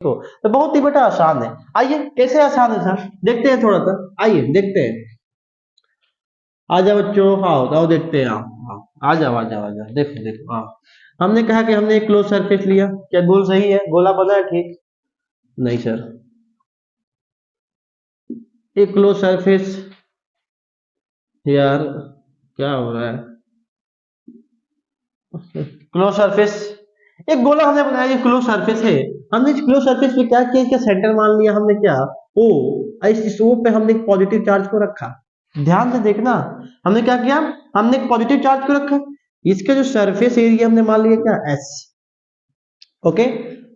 तो बहुत ही बेटा आसान है। आइए कैसे आसान है सर, देखते हैं थोड़ा सा, आइए देखते हैं। आ जाओ बच्चों, आओ आओ देखते हैं, आओ आओ, आ जाओ आ जाओ आ जाओ, देखो देखो आओ। हमने कहा कि हमने एक क्लोज सरफेस लिया, क्या गोल सही है, गोला बना है ठीक? नहीं सर, एक क्लोज सरफेस, यार क्या हो रहा है, क्लोज सरफेस, एक गोला हमने बनाया, ये क्लोज सरफेस है। हमने इस क्लोज सरफेस पे क्या किया, क्या सेंटर मान लिया हमने, क्या ओ, इस ओ पे हमने एक पॉजिटिव चार्ज को रखा। ध्यान से देखना, हमने क्या किया, हमने एक पॉजिटिव चार्ज को रखा। इसका जो सरफेस एरिया हमने मान लिया क्या, एस। ओके,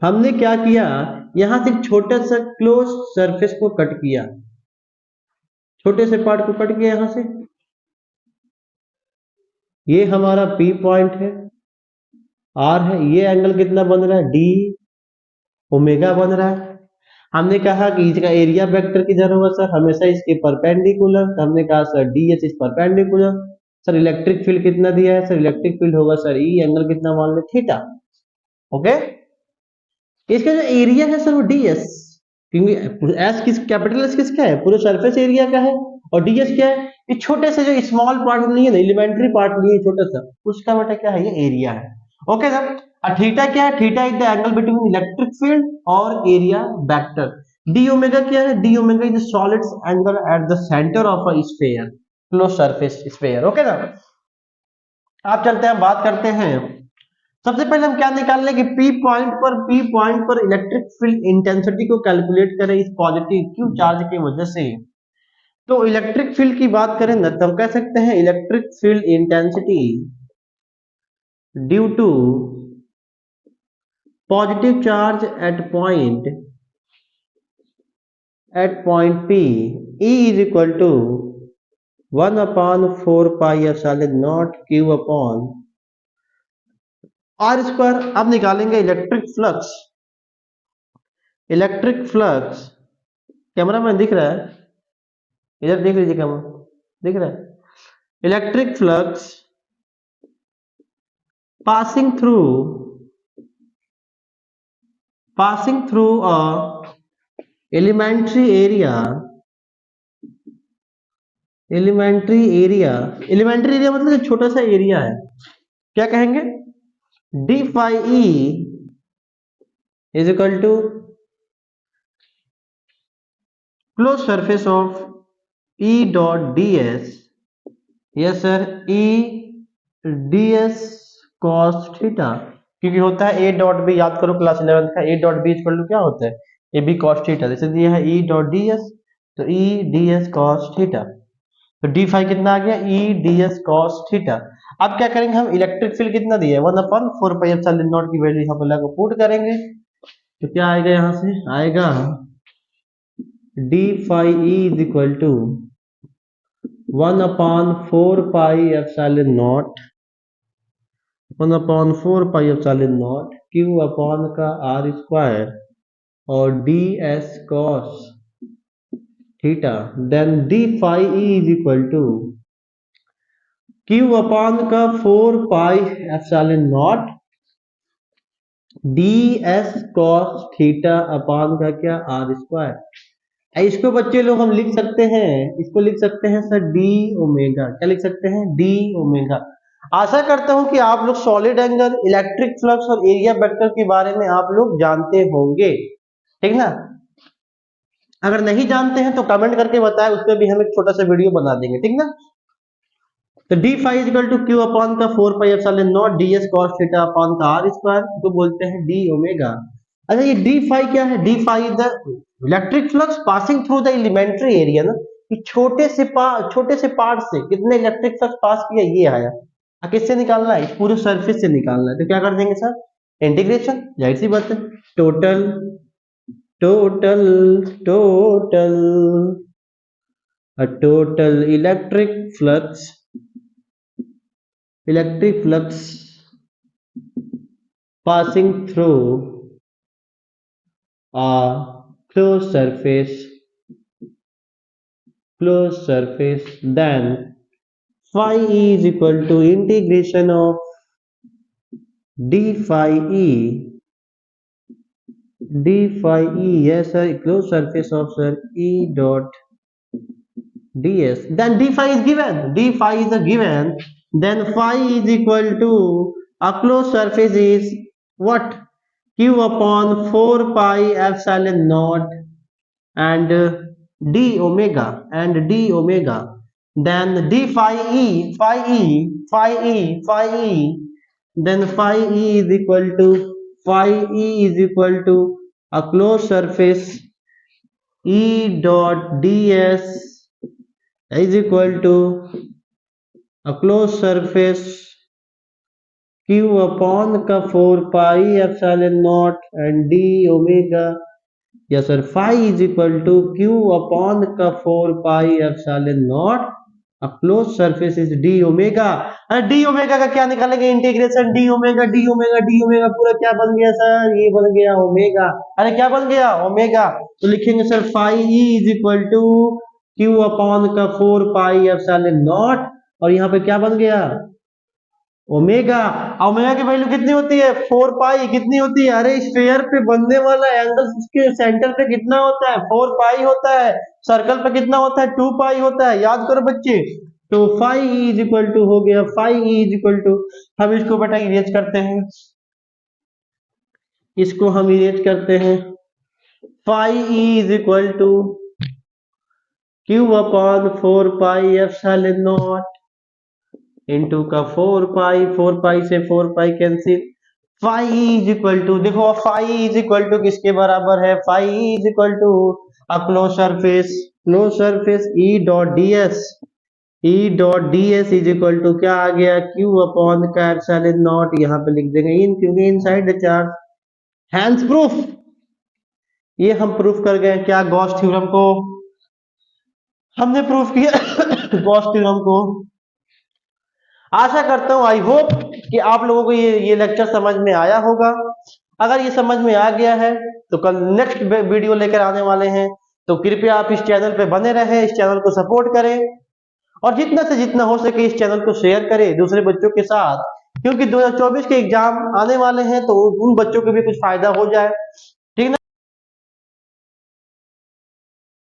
हमने क्या किया, यहां से छोटा सा क्लोज सरफेस को कट किया, छोटे से पार्ट को कट किया यहां से। ये हमारा पी पॉइंट है, आर है, ये एंगल कितना बन रहा है, डी ओमेगा बन रहा है। हमने कहा कि इसका एरिया वेक्टर किधर होगा सर, हमेशा इसके परपेंडिकुलर। तो हमने कहा sir D H is perpendicular. Sir electric field कितना दिया है, सर इलेक्ट्रिक फील्ड होगा सर ई, एंगल कितना मान ले, थीटा। ओके, इसका जो एरिया है सर वो डी एस, क्योंकि एस किस, कैपिटल एस किसका है, पूरे सरफेस एरिया का है। और डी एस क्या है, ये छोटे से जो स्मॉल पार्ट नहीं है ना, एलिमेंट्री पार्ट नहीं है छोटा सा, उसका बेटा क्या है, ये एरिया है। ओके सर, और थीटा क्या है, theta is the angle between electric field और एरिया वेक्टर। डी ओमेगा क्या है, D omega is the solid angle at the centre of a sphere, close surface sphere. Okay sir, आप चलते हैं, बात करते हैं। सबसे पहले हम क्या निकाल लें कि पी पॉइंट पर इलेक्ट्रिक फील्ड इंटेंसिटी को कैलकुलेट करें इस पॉजिटिव क्यू चार्ज की वजह से। तो इलेक्ट्रिक फील्ड की बात करें ना, तो हम कह सकते हैं electric field intensity due to positive charge at point P, E is equal to 1/4 pi Q upon R square. अब निकालेंगे electric flux. Electric flux, camera में दिख रहा है, इधर देख लीजिए कैमरा, दिख रहा है। Electric flux passing through a elementary area मतलब छोटा सा एरिया है, क्या कहेंगे, D phi E is equal to close surface of E dot D S, yes sir, E D S cos theta, क्योंकि होता है ए डॉट बी, याद करो क्लास 11 का, A dot B equal to क्या होता है, ए बी कॉस थीटा, जैसे दिया है ई डॉट डी एस, तो ई डी एस कॉस थीटा। तो डी फाई कितना आ गया, ई डी एस कॉस थीटा। अब क्या करेंगे हम, इलेक्ट्रिक फील्ड कितना दिया है, 1/4 पाई की वैल्यू यहाँ पर लगा पुट करेंगे, तो क्या आएगा, यहां से आएगा D phi E is equal to 1/4 pi Q upon का आर स्क्वायर और D S cos theta, then D phi E is equal to Q upon का 4 pi D S cos theta upon का क्या, आर स्क्वायर। इसको बच्चे लोग हम लिख सकते हैं, इसको लिख सकते हैं सर डी ओमेगा, क्या लिख सकते हैं, डी ओमेगा। आशा करता हूं कि आप लोग सॉलिड एंगल, इलेक्ट्रिक फ्लक्स और एरिया वेक्टर के बारे में आप लोग जानते होंगे, ठीक ना। अगर नहीं जानते हैं तो कमेंट करके बताएं, उस पर भी हम एक छोटा सा वीडियो बना देंगे, ठीक ना। तो D phi equal to Q upon का 4 pi D S cos theta upon का आर स्क्वायर, तो बोलते हैं डी ओमेगा। अच्छा ये डी फाई क्या है, D phi the electric flux passing through the elementary area ना, कि छोटे से पार्ट से कितने इलेक्ट्रिक फ्लक्स पास किया, ये आया। किससे निकालना है, इस पूरे सरफेस से निकालना है, तो क्या कर देंगे सर, इंटीग्रेशन, जाहिर सी बात है, total total total total electric flux passing through a closed surface, then phi e is equal to integration of d phi e d phi e, yes sir, closed surface of sir E dot ds, then d phi is given, d phi is a given, then phi is equal to a closed surface is what, q upon 4 pi epsilon naught and d omega, then d phi e, then phi e is equal to, a closed surface E dot ds is equal to a closed surface q upon का 4 pi epsilon naught and d omega, yes sir, phi is equal to q upon का 4 pi epsilon naught, a closed surface is d omega। अरे d omega का क्या निकालेंगे, integration d omega, पूरा क्या बन गया सर, ये बन गया ओमेगा। अरे क्या बन गया, ओमेगा। तो लिखेंगे sir phi e is equal to q upon का 4 pi epsilon naught, और यहाँ पे क्या बन गया, ओमेगा। ओमेगा की वैल्यू कितनी होती है, 4 पाई, कितनी होती है, अरे स्फीयर पे बनने वाला एंगल उसके सेंटर पे कितना होता है, 4 पाई होता है, सर्कल पे कितना होता है, 2 पाई होता है, याद करो बच्चे। तो फाई इज इक्वल टू हो गया, फाई इज इक्वल टू, हम इसको बेटा इरेज करते हैं, इसको हम इरेज करते हैं, phi is equal to Q upon 4 pi epsilon naught into का 4 पाई से 4 pi cancel, phi is equal to, देखो फाई इज इक्वल टू किसके बराबर है, phi is equal to a close surface E dot D S is equal to क्या आ गया, Q upon का एप्सिलॉन नॉट, यहाँ पे लिख देंगे इन, क्योंकि inside the charge, hence proof, ये हम प्रूफ कर गए क्या, गॉस थ्योरम को हमने प्रूफ किया गॉस थ्योरम को। आशा करता हूं, आई होप कि आप लोगों को ये लेक्चर समझ में आया होगा। अगर ये समझ में आ गया है तो कल नेक्स्ट वीडियो लेकर आने वाले हैं, तो कृपया आप इस चैनल पे बने रहें, इस चैनल को सपोर्ट करें और जितना से जितना हो सके इस चैनल को शेयर करें दूसरे बच्चों के साथ, क्योंकि 2024 के एग्जाम आने वाले हैं तो उन बच्चों को भी कुछ फायदा हो जाए।